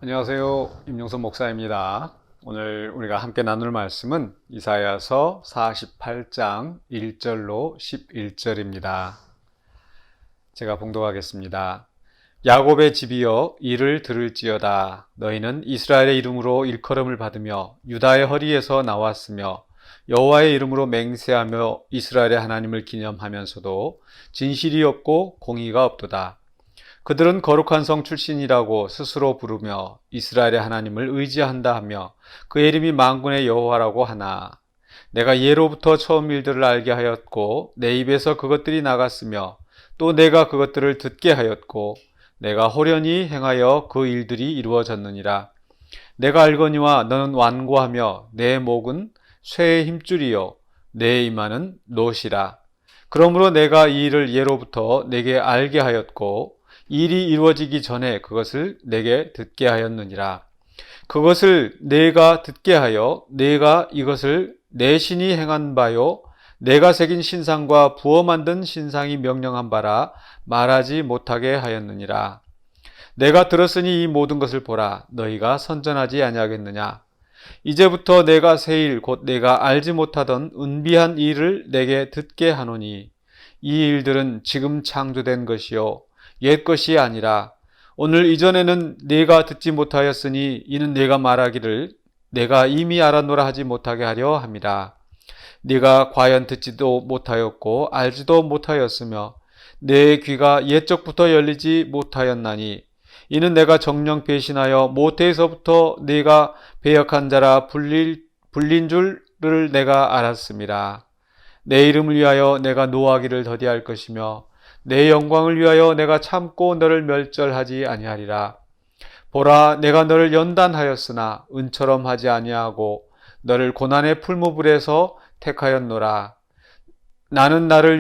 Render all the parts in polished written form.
안녕하세요. 임용선 목사입니다. 오늘 우리가 함께 나눌 말씀은 이사야서 48장 1절로 11절입니다. 제가 봉독하겠습니다. 야곱의 집이여 이를 들을지어다. 너희는 이스라엘의 이름으로 일컬음을 받으며 유다의 허리에서 나왔으며 여호와의 이름으로 맹세하며 이스라엘의 하나님을 기념하면서도 진실이 없고 공의가 없도다. 그들은 거룩한 성 출신이라고 스스로 부르며 이스라엘의 하나님을 의지한다 하며 그의 이름이 만군의 여호와라고 하나 내가 예로부터 처음 일들을 알게 하였고 내 입에서 그것들이 나갔으며 또 내가 그것들을 듣게 하였고 내가 호련히 행하여 그 일들이 이루어졌느니라. 내가 알거니와 너는 완고하며 내 목은 쇠의 힘줄이요 내 이마는 노시라. 그러므로 내가 이 일을 예로부터 내게 알게 하였고 일이 이루어지기 전에 그것을 내게 듣게 하였느니라. 그것을 내가 듣게 하여 내가 이것을 내 신이 행한 바요 내가 새긴 신상과 부어 만든 신상이 명령한 바라 말하지 못하게 하였느니라. 내가 들었으니 이 모든 것을 보라. 너희가 선전하지 아니하겠느냐. 이제부터 내가 새 일 곧 내가 알지 못하던 은비한 일을 내게 듣게 하노니 이 일들은 지금 창조된 것이요 옛 것이 아니라 오늘 이전에는 내가 듣지 못하였으니 이는 내가 말하기를 내가 이미 알았노라 하지 못하게 하려 함이라. 네가 과연 듣지도 못하였고 알지도 못하였으며 내 귀가 옛적부터 열리지 못하였나니 이는 내가 정령 배신하여 모태에서부터 네가 배역한 자라 불린 줄을 내가 알았습니다. 내 이름을 위하여 내가 노하기를 더디할 것이며 내 영광을 위하여 내가 참고 너를 멸절하지 아니하리라. 보라, 내가 너를 연단하였으나 은처럼 하지 아니하고 너를 고난의 풀무불에서 택하였노라. 나는 나를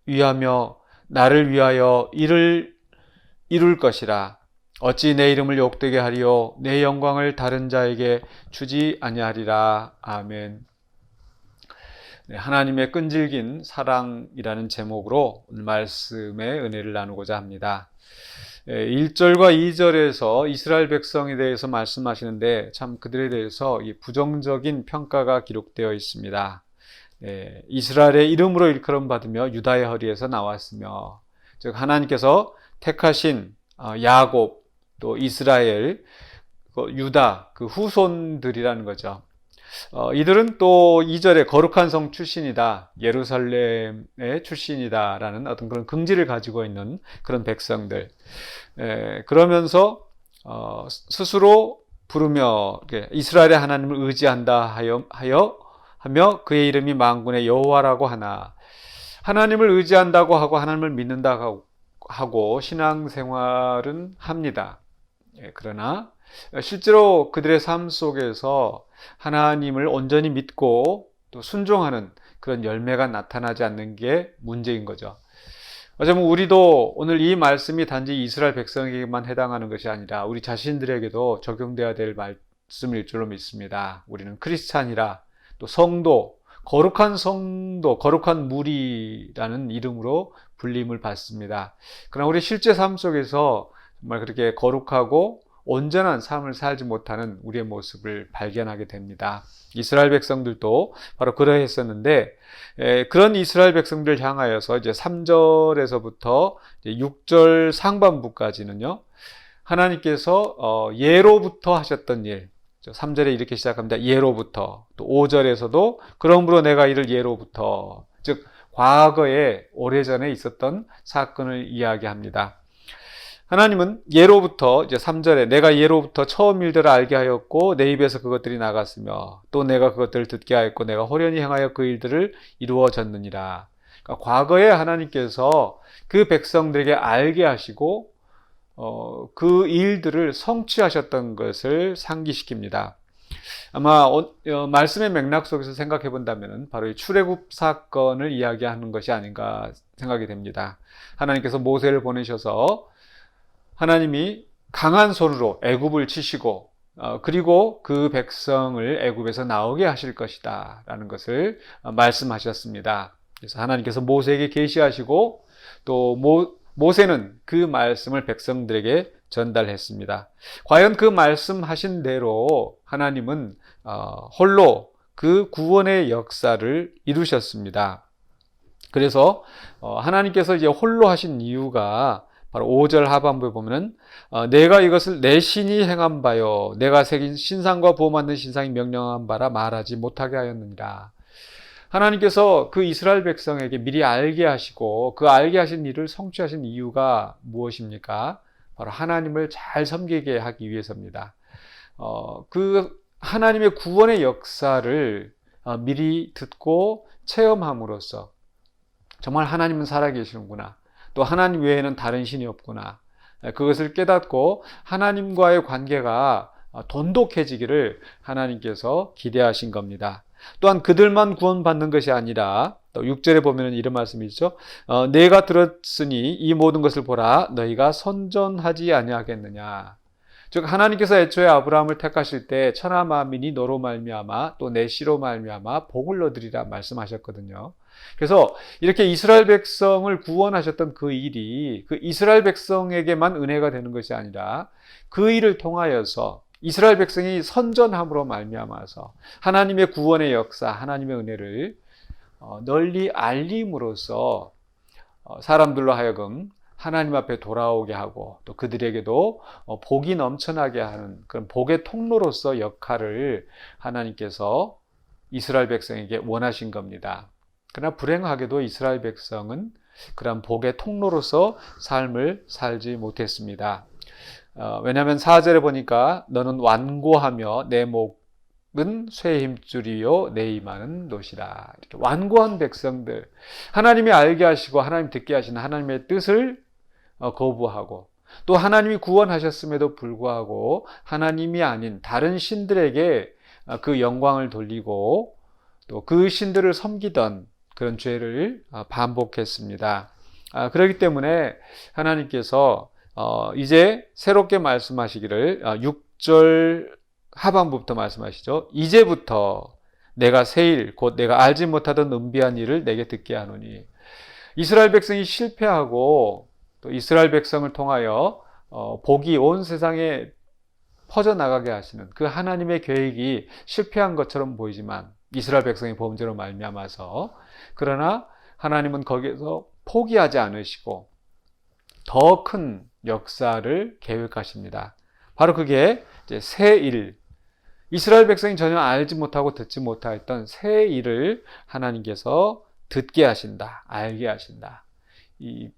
위하며 나를 위하여 이를 이룰 것이라. 어찌 내 이름을 욕되게 하리요 내 영광을 다른 자에게 주지 아니하리라. 아멘. 네, 하나님의 끈질긴 사랑이라는 제목으로 오늘 말씀의 은혜를 나누고자 합니다. 1절과 2절에서 이스라엘 백성에 대해서 말씀하시는데 참 그들에 대해서 부정적인 평가가 기록되어 있습니다. 이스라엘의 이름으로 일컬음 받으며 유다의 허리에서 나왔으며, 즉 하나님께서 택하신 야곱 또 이스라엘 유다 그 후손들이라는 거죠. 이들은 또 2절에 거룩한 성 출신이다, 예루살렘의 출신이다라는 어떤 그런 긍지를 가지고 있는 그런 백성들. 그러면서 스스로 부르며 이스라엘의 하나님을 의지한다 하며 그의 이름이 만군의 여호와라고 하나, 하나님을 의지한다고 하고 하나님을 믿는다고 하고 신앙생활은 합니다. 그러나 실제로 그들의 삶 속에서 하나님을 온전히 믿고 또 순종하는 그런 열매가 나타나지 않는 게 문제인 거죠. 어쩌면 우리도 오늘 이 말씀이 단지 이스라엘 백성에게만 해당하는 것이 아니라 우리 자신들에게도 적용되어야 될 말씀일 줄로 믿습니다. 우리는 크리스찬이라, 또 거룩한 성도, 거룩한 무리라는 이름으로 불림을 받습니다. 그러나 우리 실제 삶 속에서 정말 그렇게 거룩하고 온전한 삶을 살지 못하는 우리의 모습을 발견하게 됩니다. 이스라엘 백성들도 바로 그러했었는데, 그런 이스라엘 백성들 향하여서 이제 3절에서부터 6절 상반부까지는요, 하나님께서 예로부터 하셨던 일, 3절에 이렇게 시작합니다. 예로부터. 또 5절에서도 그러므로 내가 이를 예로부터, 즉 과거에 오래전에 있었던 사건을 이야기합니다. 하나님은 예로부터, 이제 3절에 내가 예로부터 처음 일들을 알게 하였고 내 입에서 그것들이 나갔으며 또 내가 그것들을 듣게 하였고 내가 호련히 행하여 그 일들을 이루어졌느니라. 그러니까 과거에 하나님께서 그 백성들에게 알게 하시고 그 일들을 성취하셨던 것을 상기시킵니다. 아마 말씀의 맥락 속에서 생각해 본다면 바로 이 출애굽 사건을 이야기하는 것이 아닌가 생각이 됩니다. 하나님께서 모세를 보내셔서 하나님이 강한 손으로 애굽을 치시고 그리고 그 백성을 애굽에서 나오게 하실 것이다 라는 것을 말씀하셨습니다. 그래서 하나님께서 모세에게 계시하시고 또 모세는 그 말씀을 백성들에게 전달했습니다. 과연 그 말씀하신 대로 하나님은 홀로 그 구원의 역사를 이루셨습니다. 그래서 하나님께서 이제 홀로 하신 이유가 바로 5절 하반부에 보면은 내가 이것을 내 신이 행한 바요 내가 새긴 신상과 부어 만든 신상이 명령한 바라 말하지 못하게 하였느니라. 하나님께서 그 이스라엘 백성에게 미리 알게 하시고 그 알게 하신 일을 성취하신 이유가 무엇입니까? 바로 하나님을 잘 섬기게 하기 위해서입니다. 그 하나님의 구원의 역사를 미리 듣고 체험함으로써 정말 하나님은 살아계시는구나. 또 하나님 외에는 다른 신이 없구나. 그것을 깨닫고 하나님과의 관계가 돈독해지기를 하나님께서 기대하신 겁니다. 또한 그들만 구원받는 것이 아니라 또 6절에 보면 이런 말씀이 있죠. 내가 들었으니 이 모든 것을 보라 너희가 선전하지 아니하겠느냐. 즉 하나님께서 애초에 아브라함을 택하실 때 천하 만민이 너로 말미암아 또 내 씨로 말미암아 복을 얻으리라 말씀하셨거든요. 그래서 이렇게 이스라엘 백성을 구원하셨던 그 일이 그 이스라엘 백성에게만 은혜가 되는 것이 아니라 그 일을 통하여서 이스라엘 백성이 선전함으로 말미암아서 하나님의 구원의 역사, 하나님의 은혜를 널리 알림으로써 사람들로 하여금 하나님 앞에 돌아오게 하고 또 그들에게도 복이 넘쳐나게 하는 그런 복의 통로로서 역할을 하나님께서 이스라엘 백성에게 원하신 겁니다. 그러나 불행하게도 이스라엘 백성은 그런 복의 통로로서 삶을 살지 못했습니다. 왜냐하면 4절에 보니까 너는 완고하며 내 목은 쇠의 힘줄이요 내 이마는 노시라. 이렇게 완고한 백성들, 하나님이 알게 하시고 하나님 듣게 하시는 하나님의 뜻을 거부하고 또 하나님이 구원하셨음에도 불구하고 하나님이 아닌 다른 신들에게 그 영광을 돌리고 또 그 신들을 섬기던 그런 죄를 반복했습니다. 그렇기 때문에 하나님께서 이제 새롭게 말씀하시기를 6절 하반부부터 말씀하시죠. 이제부터 내가 새 일 곧 내가 알지 못하던 은비한 일을 내게 듣게 하노니. 이스라엘 백성이 실패하고 또 이스라엘 백성을 통하여 복이 온 세상에 퍼져나가게 하시는 그 하나님의 계획이 실패한 것처럼 보이지만 이스라엘 백성의 범죄로 말미암아서 그러나 하나님은 거기에서 포기하지 않으시고 더 큰 역사를 계획하십니다. 바로 그게 이제 새 일, 이스라엘 백성이 전혀 알지 못하고 듣지 못하였던 새 일을 하나님께서 듣게 하신다, 알게 하신다. 이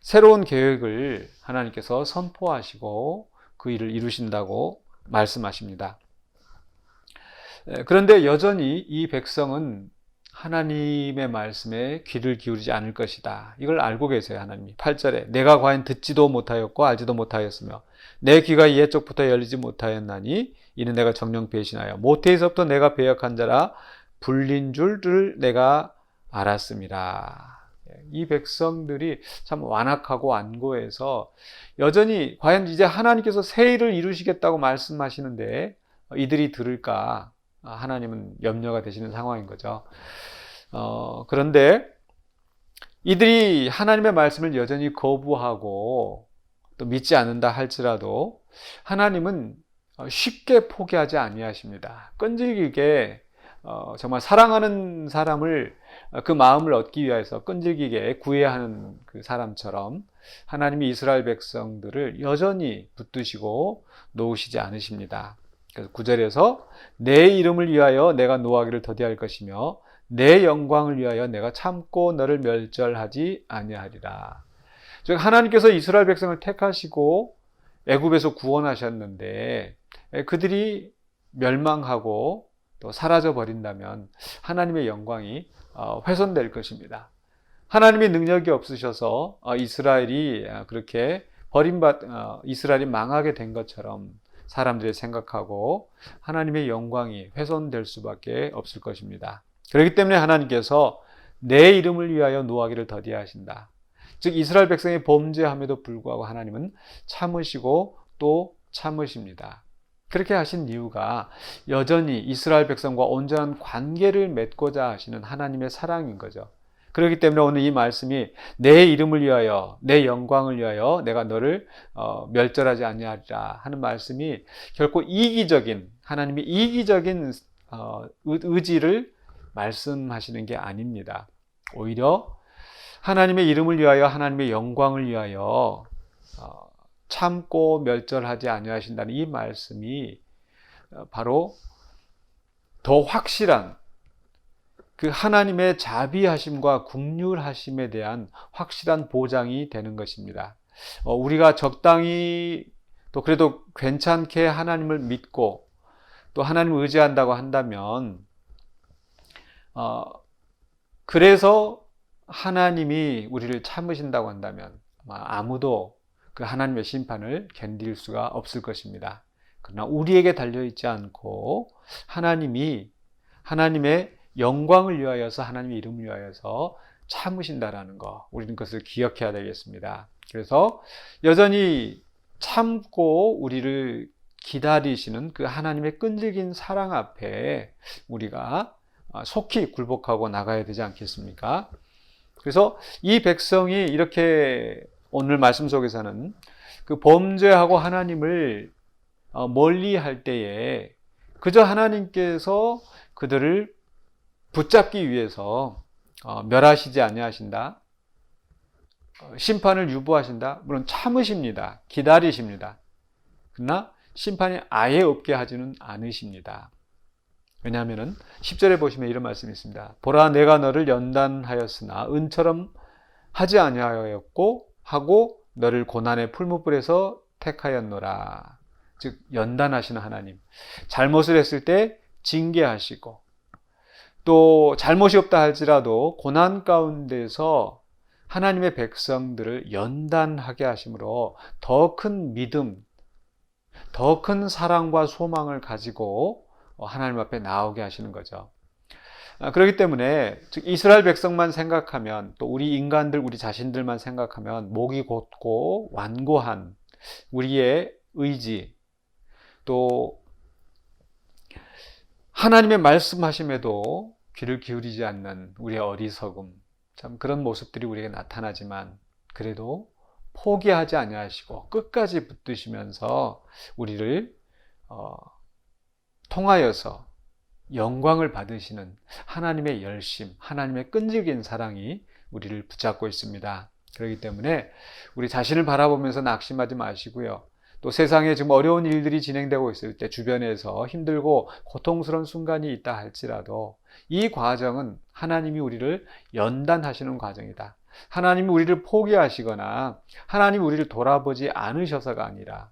새로운 계획을 하나님께서 선포하시고 그 일을 이루신다고 말씀하십니다. 그런데 여전히 이 백성은 하나님의 말씀에 귀를 기울이지 않을 것이다. 이걸 알고 계세요, 하나님이. 8절에 내가 과연 듣지도 못하였고 알지도 못하였으며 내 귀가 옛적부터 열리지 못하였나니 이는 내가 정령 배신하여 모태에서부터 내가 배역한 자라 불린 줄을 내가 알았음이라. 이 백성들이 참 완악하고 완고해서 여전히 과연 이제 하나님께서 새 일을 이루시겠다고 말씀하시는데 이들이 들을까 하나님은 염려가 되시는 상황인 거죠. 그런데 이들이 하나님의 말씀을 여전히 거부하고 또 믿지 않는다 할지라도 하나님은 쉽게 포기하지 아니하십니다. 끈질기게 정말 사랑하는 사람을 그 마음을 얻기 위해서 끈질기게 구해야 하는 그 사람처럼 하나님이 이스라엘 백성들을 여전히 붙드시고 놓으시지 않으십니다. 그래서 9절에서 내 이름을 위하여 내가 노하기를 더디할 것이며 내 영광을 위하여 내가 참고 너를 멸절하지 아니하리라. 즉 하나님께서 이스라엘 백성을 택하시고 애굽에서 구원하셨는데 그들이 멸망하고 또 사라져 버린다면 하나님의 영광이 훼손될 것입니다. 하나님의 능력이 없으셔서 이스라엘이 그렇게 이스라엘이 망하게 된 것처럼 사람들이 생각하고 하나님의 영광이 훼손될 수밖에 없을 것입니다. 그렇기 때문에 하나님께서 내 이름을 위하여 노하기를 더디하신다. 즉 이스라엘 백성이 범죄함에도 불구하고 하나님은 참으시고 또 참으십니다. 그렇게 하신 이유가 여전히 이스라엘 백성과 온전한 관계를 맺고자 하시는 하나님의 사랑인 거죠. 그렇기 때문에 오늘 이 말씀이 내 이름을 위하여, 내 영광을 위하여 내가 너를 멸절하지 아니하리라 하는 말씀이 결코 이기적인, 하나님의 이기적인 의지를 말씀하시는 게 아닙니다. 오히려 하나님의 이름을 위하여, 하나님의 영광을 위하여 참고 멸절하지 아니하신다는 이 말씀이 바로 더 확실한 그 하나님의 자비하심과 긍휼하심에 대한 확실한 보장이 되는 것입니다. 우리가 적당히 또 그래도 괜찮게 하나님을 믿고 또 하나님을 의지한다고 한다면 그래서 하나님이 우리를 참으신다고 한다면 아무도 그 하나님의 심판을 견딜 수가 없을 것입니다. 그러나 우리에게 달려있지 않고 하나님이 하나님의 영광을 위하여서, 하나님의 이름을 위하여서 참으신다라는 거, 우리는 그것을 기억해야 되겠습니다. 그래서 여전히 참고 우리를 기다리시는 그 하나님의 끈질긴 사랑 앞에 우리가 속히 굴복하고 나가야 되지 않겠습니까? 그래서 이 백성이 이렇게 오늘 말씀 속에서는 그 범죄하고 하나님을 멀리 할 때에 그저 하나님께서 그들을 붙잡기 위해서 멸하시지 아니하신다, 심판을 유보하신다, 물론 참으십니다, 기다리십니다. 그러나 심판이 아예 없게 하지는 않으십니다. 왜냐하면 10절에 보시면 이런 말씀이 있습니다. 보라, 내가 너를 연단하였으나 은처럼 하지 아니하였고 하고 너를 고난의 풀무불에서 택하였노라. 즉 연단하시는 하나님, 잘못을 했을 때 징계하시고 또 잘못이 없다 할지라도 고난 가운데서 하나님의 백성들을 연단하게 하심으로 더 큰 믿음, 더 큰 사랑과 소망을 가지고 하나님 앞에 나오게 하시는 거죠. 그렇기 때문에 즉 이스라엘 백성만 생각하면, 또 우리 인간들, 우리 자신들만 생각하면 목이 곧고 완고한 우리의 의지, 또 하나님의 말씀하심에도 귀를 기울이지 않는 우리의 어리석음, 참 그런 모습들이 우리에게 나타나지만 그래도 포기하지 아니하시고 끝까지 붙드시면서 우리를 통하여서 영광을 받으시는 하나님의 열심, 하나님의 끈질긴 사랑이 우리를 붙잡고 있습니다. 그렇기 때문에 우리 자신을 바라보면서 낙심하지 마시고요. 또 세상에 지금 어려운 일들이 진행되고 있을 때 주변에서 힘들고 고통스러운 순간이 있다 할지라도 이 과정은 하나님이 우리를 연단하시는 과정이다. 하나님이 우리를 포기하시거나 하나님이 우리를 돌아보지 않으셔서가 아니라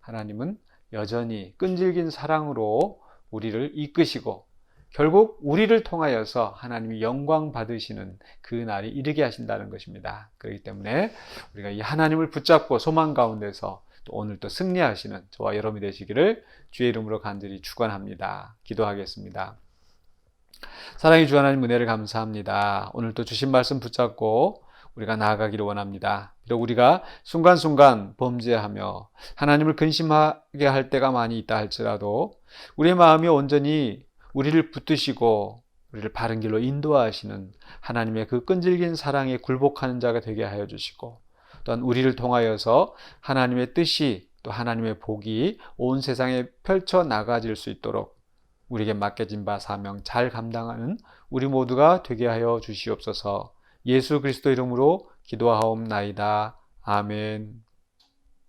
하나님은 여전히 끈질긴 사랑으로 우리를 이끄시고 결국 우리를 통하여서 하나님이 영광 받으시는 그 날이 이르게 하신다는 것입니다. 그렇기 때문에 우리가 이 하나님을 붙잡고 소망 가운데서 또 오늘 또 승리하시는 저와 여러분이 되시기를 주의 이름으로 간절히 축원합니다. 기도하겠습니다. 사랑의 주 하나님, 은혜를 감사합니다. 오늘 또 주신 말씀 붙잡고 우리가 나아가기를 원합니다. 비록 우리가 순간순간 범죄하며 하나님을 근심하게 할 때가 많이 있다 할지라도 우리의 마음이 온전히 우리를 붙드시고 우리를 바른 길로 인도하시는 하나님의 그 끈질긴 사랑에 굴복하는 자가 되게 하여 주시고, 또한 우리를 통하여서 하나님의 뜻이, 또 하나님의 복이 온 세상에 펼쳐 나가질 수 있도록 우리에게 맡겨진 바 사명 잘 감당하는 우리 모두가 되게 하여 주시옵소서. 예수 그리스도 이름으로 기도하옵나이다. 아멘.